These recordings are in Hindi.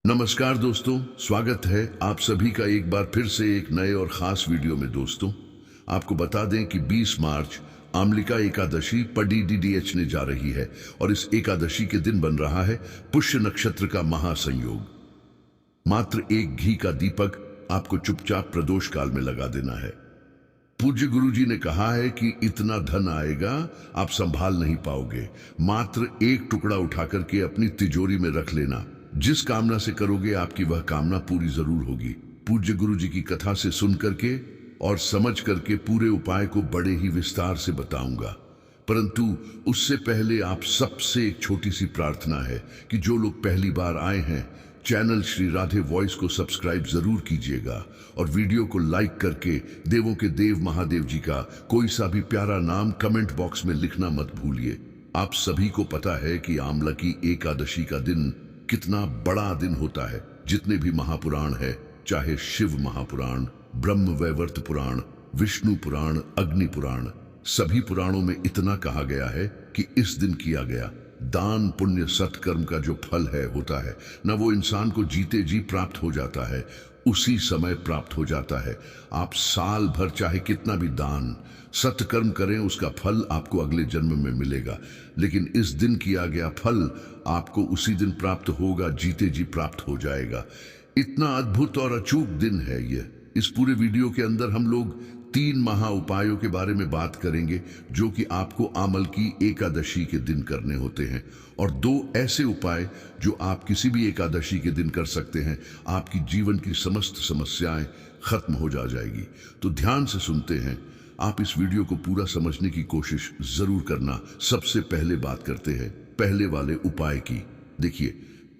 नमस्कार दोस्तों, स्वागत है आप सभी का एक बार फिर से एक नए और खास वीडियो में। दोस्तों, आपको बता दें कि 20 मार्च आमलिका एकादशी पडीडीडीएच ने जा रही है और इस एकादशी के दिन बन रहा है पुष्य नक्षत्र का महासंयोग। मात्र एक घी का दीपक आपको चुपचाप प्रदोष काल में लगा देना है। पूज्य गुरुजी ने कहा है कि इतना धन आएगा आप संभाल नहीं पाओगे। मात्र एक टुकड़ा उठाकर के अपनी तिजोरी में रख लेना। जिस कामना से करोगे आपकी वह कामना पूरी जरूर होगी। पूज्य गुरुजी की कथा से सुन करके और समझ करके पूरे उपाय को बड़े ही विस्तार से बताऊंगा, परंतु उससे पहले आप सबसे एक छोटी सी प्रार्थना है कि जो लोग पहली बार आए हैं चैनल श्री राधे वॉइस को सब्सक्राइब जरूर कीजिएगा और वीडियो को लाइक करके देवों के देव महादेव जी का कोई सा भी प्यारा नाम कमेंट बॉक्स में लिखना मत भूलिए। आप सभी को पता है कि आमला की एकादशी का दिन कितना बड़ा दिन होता है। जितने भी महापुराण है, चाहे शिव महापुराण, ब्रह्म वैवर्त पुराण, विष्णु पुराण, अग्नि पुराण, सभी पुराणों में इतना कहा गया है कि इस दिन किया गया दान पुण्य सत्कर्म का जो फल है होता है न, वो इंसान को जीते जी प्राप्त हो जाता है, उसी समय प्राप्त हो जाता है। आप साल भर चाहे कितना भी दान सत्कर्म करें, उसका फल आपको अगले जन्म में मिलेगा, लेकिन इस दिन किया गया फल आपको उसी दिन प्राप्त होगा, जीते जी प्राप्त हो जाएगा। इतना अद्भुत और अचूक दिन है ये। इस पूरे वीडियो के अंदर हम लोग 3 महा उपायों के बारे में बात करेंगे जो कि आपको आमल की एकादशी के दिन करने होते हैं, और 2 ऐसे उपाय जो आप किसी भी एकादशी के दिन कर सकते हैं। आपकी जीवन की समस्त समस्याएं खत्म हो जाएगी। तो ध्यान से सुनते हैं, आप इस वीडियो को पूरा समझने की कोशिश जरूर करना। सबसे पहले बात करते हैं पहले वाले उपाय की। देखिए,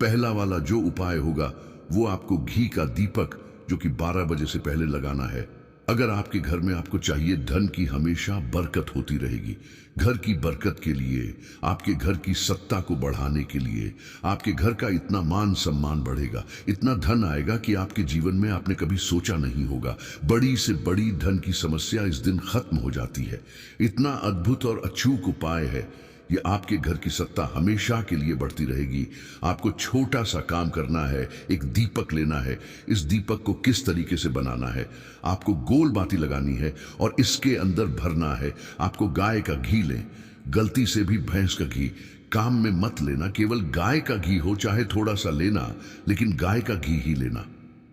पहला वाला जो उपाय होगा वो आपको घी का दीपक जो कि 12 बजे से पहले लगाना है। अगर आपके घर में आपको चाहिए धन की हमेशा बरकत होती रहेगी, घर की बरकत के लिए, आपके घर की सत्ता को बढ़ाने के लिए, आपके घर का इतना मान सम्मान बढ़ेगा, इतना धन आएगा कि आपके जीवन में आपने कभी सोचा नहीं होगा। बड़ी से बड़ी धन की समस्या इस दिन खत्म हो जाती है। इतना अद्भुत और अचूक उपाय है ये। आपके घर की सत्ता हमेशा के लिए बढ़ती रहेगी। आपको छोटा सा काम करना है, एक दीपक लेना है। इस दीपक को किस तरीके से बनाना है, आपको गोल बाती लगानी है और इसके अंदर भरना है। आपको गाय का घी लें, गलती से भी भैंस का घी काम में मत लेना। केवल गाय का घी हो, चाहे थोड़ा सा लेना, लेकिन गाय का घी ही लेना,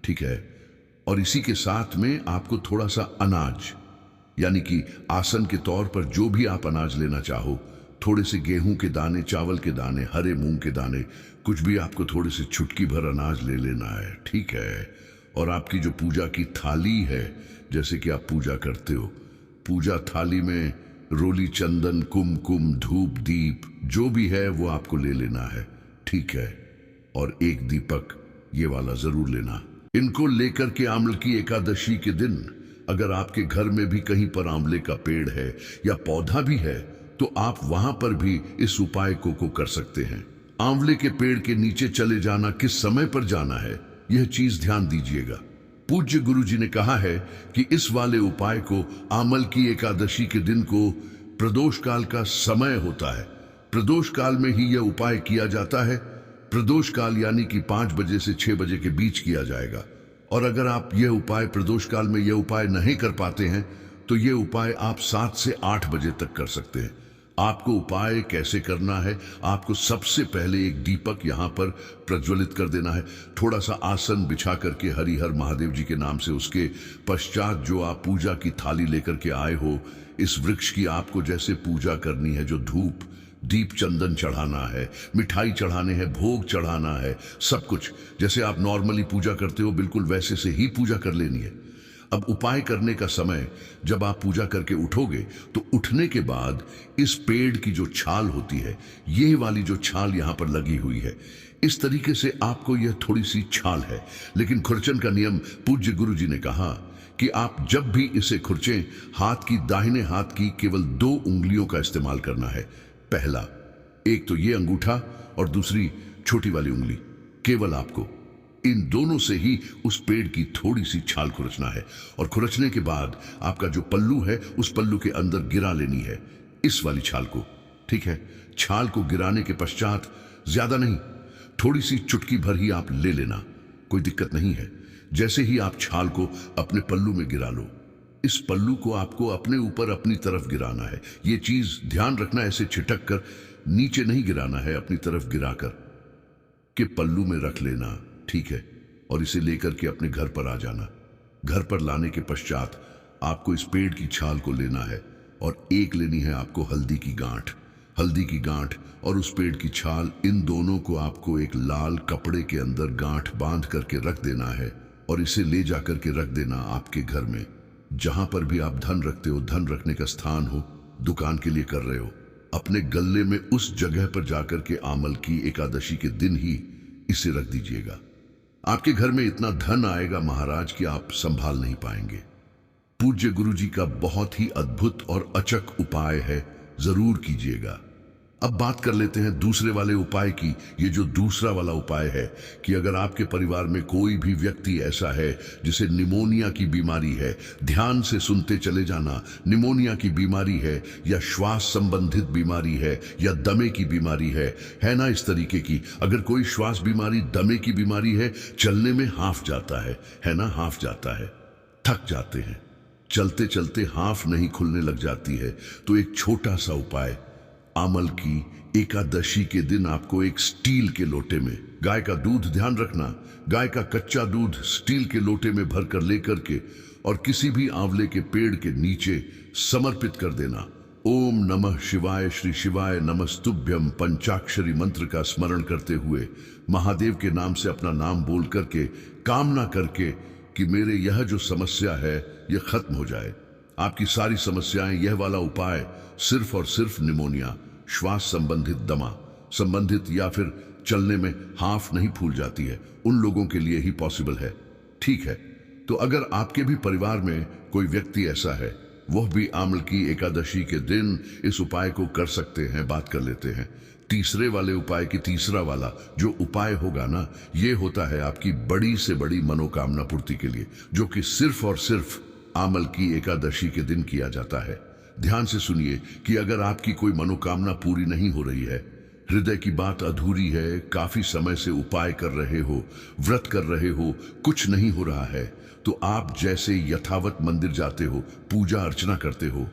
ठीक है। और इसी के साथ में आपको थोड़ा सा अनाज, यानी कि आसन के तौर पर जो भी आप अनाज लेना चाहो, थोड़े से गेहूं के दाने, चावल के दाने, हरे मूंग के दाने, कुछ भी आपको थोड़े से चुटकी भर अनाज ले लेना है, ठीक है। और आपकी जो पूजा की थाली है, जैसे कि आप पूजा करते हो, पूजा थाली में रोली, चंदन, कुमकुम, धूप, दीप जो भी है वो आपको ले लेना है, ठीक है। और एक दीपक ये वाला जरूर लेना। इनको लेकर के आमल की एकादशी के दिन अगर आपके घर में भी कहीं पर आंवले का पेड़ है या पौधा भी है तो आप वहां पर भी इस उपाय को कर सकते हैं। आंवले के पेड़ के नीचे चले जाना, किस समय पर जाना है यह चीज ध्यान दीजिएगा। पूज्य गुरुजी ने कहा है कि इस वाले उपाय को आमल की एकादशी के दिन को प्रदोष काल का समय होता है। प्रदोष काल में ही यह उपाय किया जाता है। प्रदोष काल यानी कि 5 बजे से 6 बजे के बीच किया जाएगा। और अगर आप यह उपाय प्रदोष काल में यह उपाय नहीं कर पाते हैं तो यह उपाय आप 7 से 8 बजे तक कर सकते हैं। आपको उपाय कैसे करना है, आपको सबसे पहले एक दीपक यहां पर प्रज्वलित कर देना है। थोड़ा सा आसन बिछा करके हरिहर महादेव जी के नाम से, उसके पश्चात जो आप पूजा की थाली लेकर के आए हो, इस वृक्ष की आपको जैसे पूजा करनी है, जो धूप दीप चंदन चढ़ाना है, मिठाई चढ़ाने हैं, भोग चढ़ाना है, सब कुछ जैसे आप नॉर्मली पूजा करते हो बिल्कुल वैसे से ही पूजा कर लेनी है। अब उपाय करने का समय जब आप पूजा करके उठोगे तो उठने के बाद इस पेड़ की जो छाल होती है, ये वाली जो छाल यहां पर लगी हुई है, इस तरीके से आपको यह थोड़ी सी छाल है, लेकिन खुरचन का नियम पूज्य गुरु जी ने कहा कि आप जब भी इसे खुरचें, हाथ की दाहिने हाथ की केवल 2 उंगलियों का इस्तेमाल करना है। पहला, एक तो ये अंगूठा और दूसरी छोटी वाली उंगली, केवल आपको इन दोनों से ही उस पेड़ की थोड़ी सी छाल खुरचना है। और खुरचने के बाद आपका जो पल्लू है उस पल्लू के अंदर गिरा लेनी है इस वाली छाल को, ठीक है। छाल को गिराने के पश्चात ज्यादा नहीं, थोड़ी सी चुटकी भर ही आप ले लेना, कोई दिक्कत नहीं है। जैसे ही आप छाल को अपने पल्लू में गिरा लो, इस पल्लू को आपको अपने ऊपर अपनी तरफ गिराना है। ये चीज ध्यान रखना, ऐसे छिटक कर नीचे नहीं गिराना है, अपनी तरफ गिराकर के पल्लू में रख लेना, ठीक है। और इसे लेकर के अपने घर पर आ जाना। घर पर लाने के पश्चात आपको इस पेड़ की छाल को लेना है और एक लेनी है आपको हल्दी की गांठ। हल्दी की गांठ और उस पेड़ की छाल, इन दोनों को आपको एक लाल कपड़े के अंदर गांठ बांध करके रख देना है और इसे ले जाकर के रख देना आपके घर में। जहां पर भी आप धन रखते हो, धन रखने का स्थान हो, दुकान के लिए कर रहे हो, अपने गले में उस जगह पर जाकर के आमल की एकादशी के दिन ही इसे रख दीजिएगा। आपके घर में इतना धन आएगा महाराज कि आप संभाल नहीं पाएंगे। पूज्य गुरु जी का बहुत ही अद्भुत और अचक उपाय है, जरूर कीजिएगा। अब बात कर लेते हैं दूसरे वाले उपाय की। ये जो दूसरा वाला उपाय है कि अगर आपके परिवार में कोई भी व्यक्ति ऐसा है जिसे निमोनिया की बीमारी है, ध्यान से सुनते चले जाना, निमोनिया की बीमारी है या श्वास संबंधित बीमारी है या दमे की बीमारी है ना, इस तरीके की। अगर कोई श्वास बीमारी, दमे की बीमारी है, चलने में हाफ जाता है ना, हाफ जाता है, थक जाते हैं, चलते चलते हाफ नहीं खुलने लग जाती है, तो एक छोटा सा उपाय, आमल की एकादशी के दिन आपको एक स्टील के लोटे में गाय का दूध, ध्यान रखना, गाय का कच्चा दूध स्टील के लोटे में भरकर लेकर के और किसी भी आंवले के पेड़ के नीचे समर्पित कर देना। ओम नमः शिवाय, श्री शिवाय नमस्तुभ्यम पंचाक्षरी मंत्र का स्मरण करते हुए महादेव के नाम से अपना नाम बोल करके, कामना करके कि मेरे यह जो समस्या है यह खत्म हो जाए। आपकी सारी समस्याएं, यह वाला उपाय सिर्फ और सिर्फ निमोनिया, श्वास संबंधित, दमा संबंधित या फिर चलने में हाफ नहीं फूल जाती है, उन लोगों के लिए ही पॉसिबल है, ठीक है। तो अगर आपके भी परिवार में कोई व्यक्ति ऐसा है, वह भी आमल की एकादशी के दिन इस उपाय को कर सकते हैं। बात कर लेते हैं तीसरे वाले उपाय की। तीसरा वाला जो उपाय होगा ना, ये होता है आपकी बड़ी से बड़ी मनोकामना पूर्ति के लिए, जो कि सिर्फ और सिर्फ आमल की एकादशी के दिन किया जाता है। ध्यान से सुनिए कि अगर आपकी कोई मनोकामना पूरी नहीं हो रही है, हृदय की बात अधूरी है, काफी समय से उपाय कर रहे हो, व्रत कर रहे हो, कुछ नहीं हो रहा है, तो आप जैसे यथावत मंदिर जाते हो, पूजा अर्चना करते हो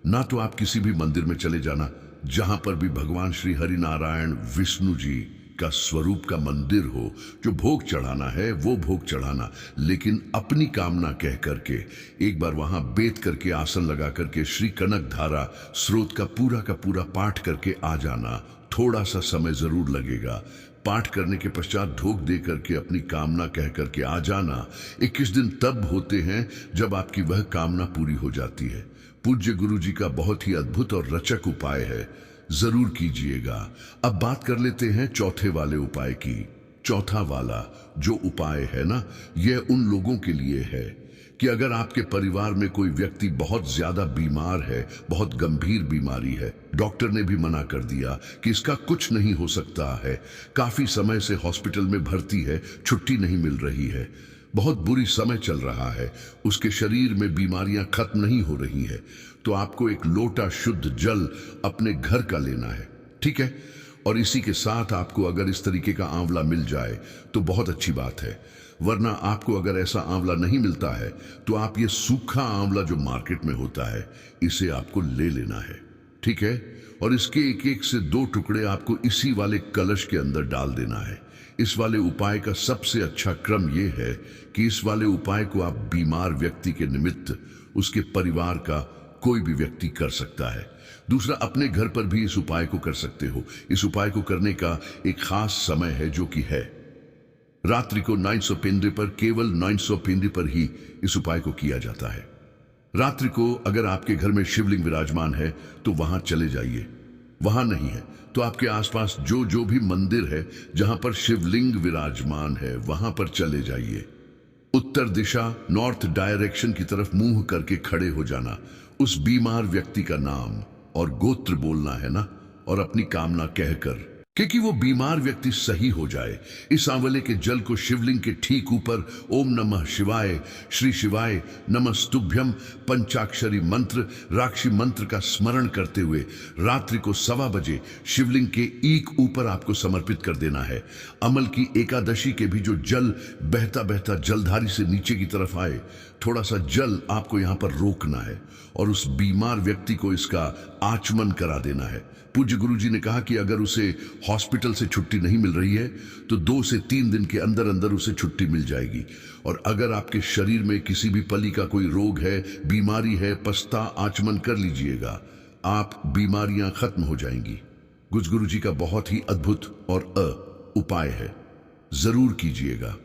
ना, तो आप किसी भी मंदिर में चले जाना जहां पर भी भगवान श्री हरि नारायण विष्णु जी का स्वरूप का मंदिर हो। जो भोग चढ़ाना है वो भोग चढ़ाना, लेकिन अपनी कामना कह करके एक बार वहां बैठ करके, आसन लगा करके श्री कनक धारा स्रोत का पूरा पाठ करके आ जाना। थोड़ा सा समय जरूर लगेगा। पाठ करने के पश्चात ढोक दे करके अपनी कामना कह करके आ जाना। 21 दिन तब होते हैं जब आपकी वह कामना पूरी हो जाती है। पूज्य गुरु जी का बहुत ही अद्भुत और रचक उपाय है, जरूर कीजिएगा। अब बात कर लेते हैं चौथे वाले उपाय की। चौथा वाला जो उपाय है ना, यह उन लोगों के लिए है कि अगर आपके परिवार में कोई व्यक्ति बहुत ज्यादा बीमार है, बहुत गंभीर बीमारी है, डॉक्टर ने भी मना कर दिया कि इसका कुछ नहीं हो सकता है, काफी समय से हॉस्पिटल में भर्ती है, छुट्टी नहीं मिल रही है, बहुत बुरी समय चल रहा है, उसके शरीर में बीमारियां खत्म नहीं हो रही है, तो आपको एक लोटा शुद्ध जल अपने घर का लेना है, ठीक है। और इसी के साथ आपको अगर इस तरीके का आंवला मिल जाए तो बहुत अच्छी बात है, वरना आपको अगर ऐसा आंवला नहीं मिलता है तो आप ये सूखा आंवला जो मार्केट में होता है, इसे आपको ले लेना है, ठीक है। और इसके एक एक से 2 टुकड़े आपको इसी वाले कलश के अंदर डाल देना है। इस वाले उपाय का सबसे अच्छा क्रम यह है कि इस वाले उपाय को आप बीमार व्यक्ति के निमित्त, उसके परिवार का कोई भी व्यक्ति कर सकता है। दूसरा, अपने घर पर भी इस उपाय को कर सकते हो। इस उपाय को करने का एक खास समय है, जो कि है रात्रि को 900 पेंदे पर, केवल 900 पेंदे पर ही इस उपाय को किया जाता है। रात्रि को अगर आपके घर में शिवलिंग विराजमान है तो वहां चले जाइए, वहां नहीं है तो आपके आसपास जो जो भी मंदिर है जहां पर शिवलिंग विराजमान है वहां पर चले जाइए। उत्तर दिशा, नॉर्थ डायरेक्शन की तरफ मुंह करके खड़े हो जाना, उस बीमार व्यक्ति का नाम और गोत्र बोलना है ना, और अपनी कामना कहकर क्योंकि वो बीमार व्यक्ति सही हो जाए। इस आंवले के जल को शिवलिंग के ठीक ऊपर ओम नमः शिवाय, श्री शिवाय नमस्तुभ्यम पंचाक्षरी मंत्र, राक्षी मंत्र का स्मरण करते हुए रात्रि को 1:15 बजे शिवलिंग के एक ऊपर आपको समर्पित कर देना है। अमल की एकादशी के भी जो जल बहता बहता जलधारी से नीचे की तरफ आए, थोड़ा सा जल आपको यहाँ पर रोकना है और उस बीमार व्यक्ति को इसका आचमन करा देना है। पूज्य गुरुजी ने कहा कि अगर उसे हॉस्पिटल से छुट्टी नहीं मिल रही है तो 2 से 3 दिन के अंदर अंदर उसे छुट्टी मिल जाएगी। और अगर आपके शरीर में किसी भी पली का कोई रोग है, बीमारी है, पछता आचमन कर लीजिएगा, आप बीमारियां खत्म हो जाएंगी। गुरुजी का बहुत ही अद्भुत और उपाय है, जरूर कीजिएगा।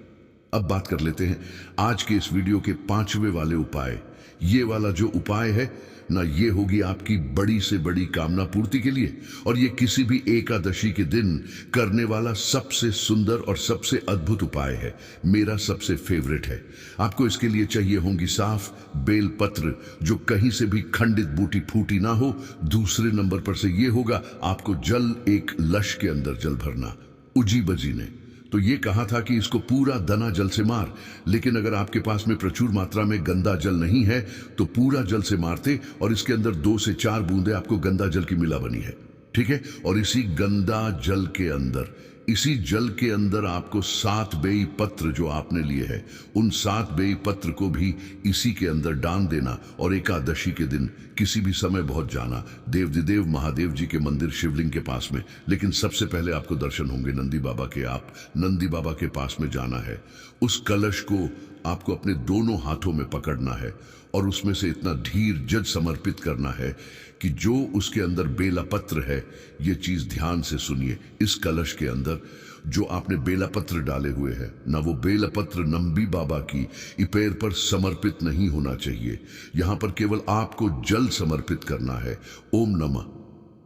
अब बात कर लेते हैं आज के इस वीडियो के 5वें वाले उपाय। ये वाला जो उपाय है ना, ये होगी आपकी बड़ी से बड़ी कामना पूर्ति के लिए, और ये किसी भी एकादशी के दिन करने वाला सबसे सुंदर और सबसे अद्भुत उपाय है। मेरा सबसे फेवरेट है। आपको इसके लिए चाहिए होंगी साफ बेल पत्र, जो कहीं से भी खंडित बूटी फूटी ना हो। दूसरे नंबर पर से ये होगा आपको जल, एक लश के अंदर जल भरना। उजी बजी ने तो ये कहा था कि इसको पूरा दना जल से मार, लेकिन अगर आपके पास में प्रचुर मात्रा में गंदा जल नहीं है तो पूरा जल से मारते, और इसके अंदर 2 से 4 बूंदे आपको गंदा जल की मिला बनी है, ठीक है। और इसी गंदा जल के अंदर, इसी जल के अंदर आपको 7 बेई पत्र जो आपने लिए हैं, उन 7 बेई पत्र को भी इसी के अंदर डाल देना। और एकादशी के दिन किसी भी समय बहुत जाना देव महादेव जी के मंदिर शिवलिंग के पास में, लेकिन सबसे पहले आपको दर्शन होंगे नंदी बाबा के। आप नंदी बाबा के पास में जाना है, उस कलश को आपको अपने दोनों हाथों में पकड़ना है और उसमें से इतना धीर जल समर्पित करना है कि जो उसके अंदर बेला पत्र है, ये चीज ध्यान से सुनिए। इस कलश के अंदर जो आपने बेला पत्र डाले हुए हैं ना, वो बेला पत्र नंदी बाबा की पैर पर समर्पित नहीं होना चाहिए। यहां पर केवल आपको जल समर्पित करना है। ओम नमः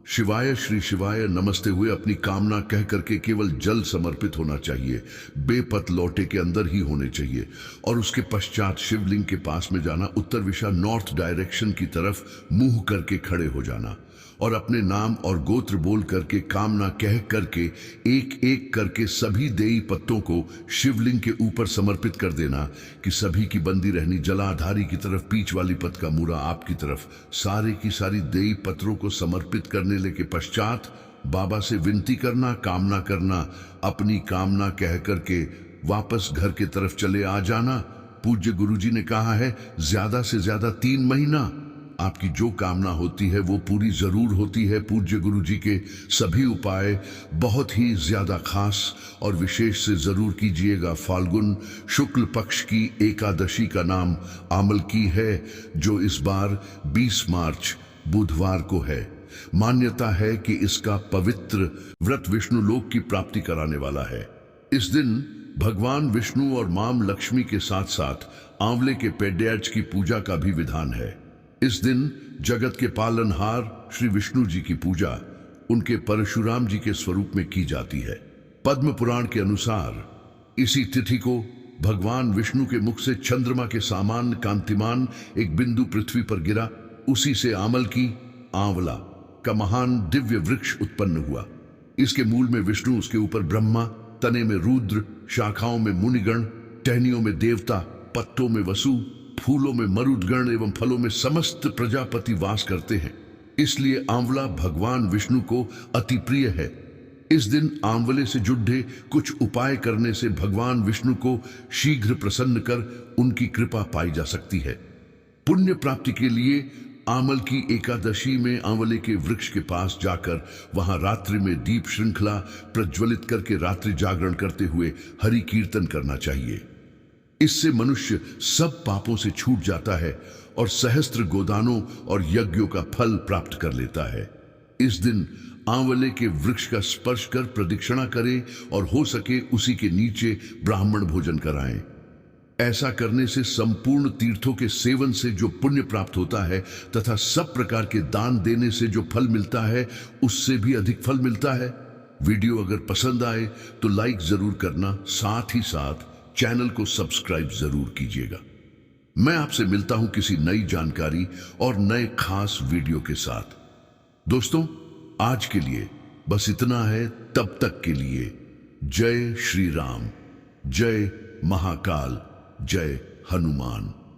शिवाय, श्री शिवाय नमस्ते हुए अपनी कामना कह करके केवल जल समर्पित होना चाहिए। बेपत लोटे के अंदर ही होने चाहिए। और उसके पश्चात शिवलिंग के पास में जाना, उत्तर दिशा नॉर्थ डायरेक्शन की तरफ मुंह करके खड़े हो जाना और अपने नाम और गोत्र बोल करके, कामना कह करके, एक एक करके सभी देई पत्तों को शिवलिंग के ऊपर समर्पित कर देना कि सभी की बंदी रहनी। जलाधारी की तरफ पीछ वाली पत का मुरा आपकी तरफ, सारे की सारी देई पत्रों को समर्पित करने के पश्चात बाबा से विनती करना, कामना करना, अपनी कामना कह करके वापस घर के तरफ चले आ जाना। पूज्य गुरुजी ने कहा है ज्यादा से ज्यादा 3 महीना आपकी जो कामना होती है वो पूरी जरूर होती है। पूज्य गुरुजी के सभी उपाय बहुत ही ज्यादा खास और विशेष से जरूर कीजिएगा। फाल्गुन शुक्ल पक्ष की एकादशी का नाम आमल की है, जो इस बार 20 मार्च बुधवार को है। मान्यता है कि इसका पवित्र व्रत विष्णु लोक की प्राप्ति कराने वाला है। इस दिन भगवान विष्णु और मां लक्ष्मी के साथ साथ आंवले के पेड्याच की पूजा का भी विधान है। इस दिन जगत के पालनहार श्री विष्णु जी की पूजा उनके परशुराम जी के स्वरूप में की जाती है। पद्म पुराण के अनुसार इसी तिथि को भगवान विष्णु के मुख से चंद्रमा के सामान कांतिमान एक बिंदु पृथ्वी पर गिरा। उसी से आमल की आंवला का महान दिव्य वृक्ष उत्पन्न हुआ। इसके मूल में विष्णु, उसके ऊपर ब्रह्मा, तने में रुद्र, शाखाओं में मुनिगण, टहनियों में देवता, पत्तों में वसु, फूलों में मरुदगण एवं फलों में समस्त प्रजापति वास करते हैं। इसलिए आंवला भगवान विष्णु को अति प्रिय है। इस दिन आंवले से जुड़े कुछ उपाय करने से भगवान विष्णु को शीघ्र प्रसन्न कर उनकी कृपा पाई जा सकती है। पुण्य प्राप्ति के लिए आमल की एकादशी में आंवले के वृक्ष के पास जाकर वहां रात्रि में दीप श्रृंखला प्रज्वलित करके रात्रि जागरण करते हुए हरि कीर्तन करना चाहिए। इससे मनुष्य सब पापों से छूट जाता है और सहस्त्र गोदानों और यज्ञों का फल प्राप्त कर लेता है। इस दिन आंवले के वृक्ष का स्पर्श कर प्रदक्षिणा करें और हो सके उसी के नीचे ब्राह्मण भोजन कराएं। ऐसा करने से संपूर्ण तीर्थों के सेवन से जो पुण्य प्राप्त होता है तथा सब प्रकार के दान देने से जो फल मिलता है, उससे भी अधिक फल मिलता है। वीडियो अगर पसंद आए तो लाइक जरूर करना, साथ ही साथ चैनल को सब्सक्राइब जरूर कीजिएगा। मैं आपसे मिलता हूं किसी नई जानकारी और नए खास वीडियो के साथ। दोस्तों, आज के लिए बस इतना है तब तक के लिए। जय श्री राम, जय महाकाल, जय हनुमान।